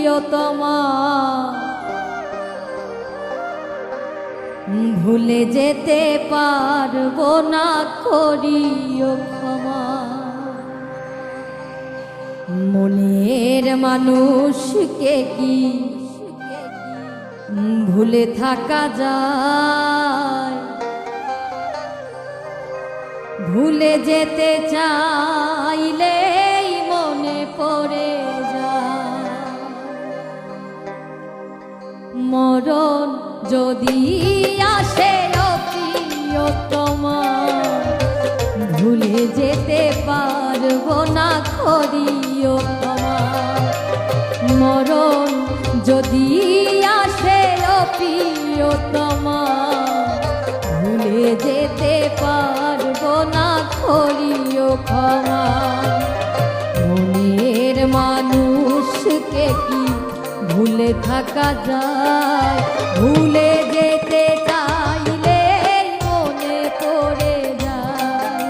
প্রিয়তমা, ভুলে যেতে পারবো না, করিও ক্ষমা। মনের মানুষকে কি ভুলে থাকা যায়? ভুলে যেতে চাইলেই মনে পড়ে যায়। মরণ যদি আসে ও প্রিয়তমা, ভুলে যেতে পারবো না, করিও ক্ষমা। মরণ যদি আসে ও প্রিয়তমা, ভুলে যেতে পারবো না, করিও ক্ষমা। মনের মানুষকে কি ভুলে থাকা যায়? ভুলে যেতে চাইলে মনে পড়ে যায়।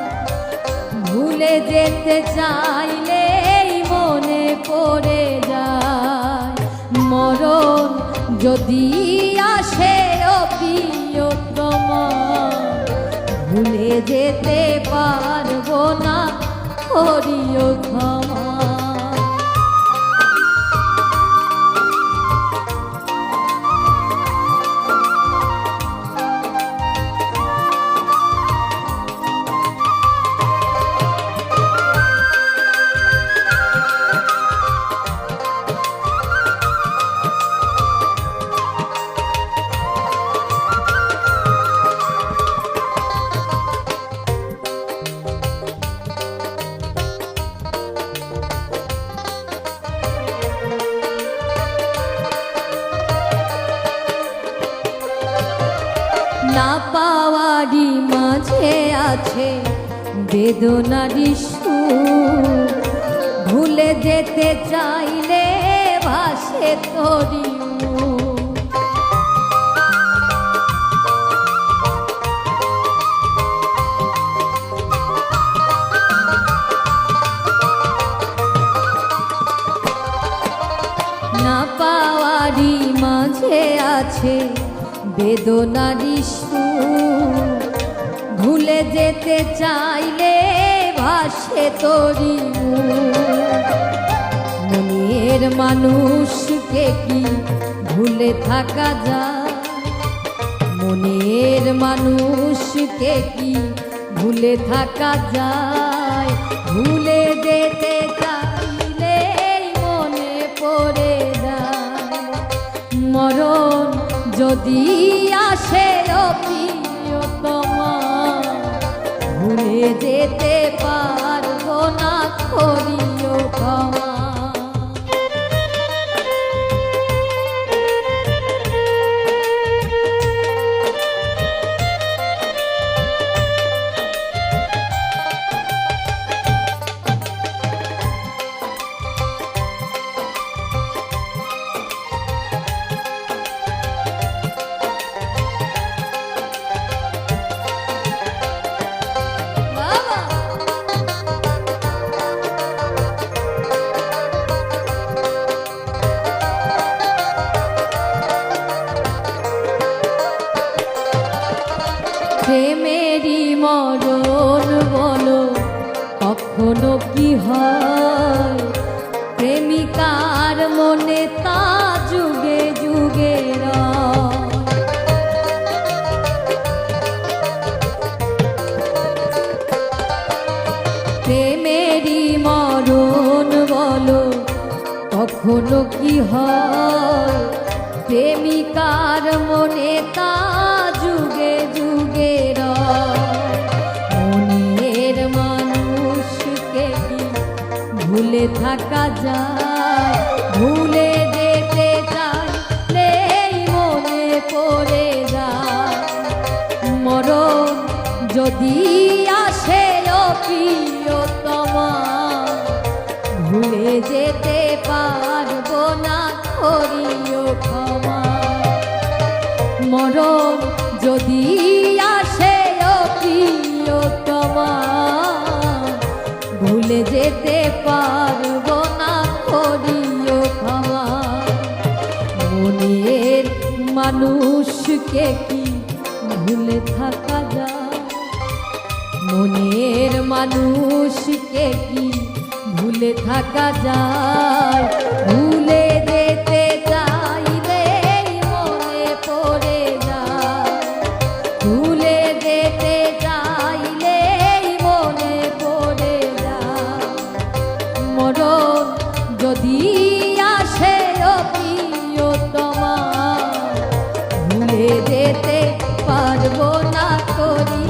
ভুলে যেতে চাইলে মনে পড়ে যায়। মরণ যদি আসে ও প্রিয়তমা, ভুলে যেতে পারবো না, করিও ক্ষমা। না পাওয়ারই মাঝে আছে বেদনারই সুর, ভুলে যেতে চাইলে ভাসে তোরি মুখ। না পাওয়ারই মাঝে আছে বেদনারই সুর, ভুলে যেতে চাইলে ভাসে তোরি মুখ। মনের মানুষকে কি ভুলে থাকা যায়? মনের মানুষকে কি ভুলে থাকা যায়? ভুলে যেতে চাইলে মনে পড়ে যায়। মরণ যদি আসে ও প্রিয়তমা, ভুলে যেতে পারবো না, করিও ক্ষমা। প্রেমেরই মরণ বলো কখনো কি হয়? প্রেমিকার মনে তা যুগে যুগে রয়। প্রেমেরই মরণ বলো কখনো কি হয়? প্রেমিকার মনে তা যুগে যুগে রয়। মনের মানুষকে কি ভুলে থাকা যায়? ভুলে যেতে চাইলেই মনে পড়ে যায়। মরণ যদি আসে ও প্রিয়তমা, ভুলে যেতে পারবো না, করিও ক্ষমা। মরণ যদি আসে ও প্রিয়তমা, ভুলে যেতে পারবো না, করিও ক্ষমা। মানুষকে কি ভুলে থাকা যায়? মনের মানুষকে কি ভুলে থাকা যায়? ভুলে যেতে চাইলে মনে পড়ে যায়, ভুলে যেতে চাইলে মনে পড়ে যায়। মরণ যদি আসে ও প্রিয়তমা, ভুলে যেতে পারবো না করি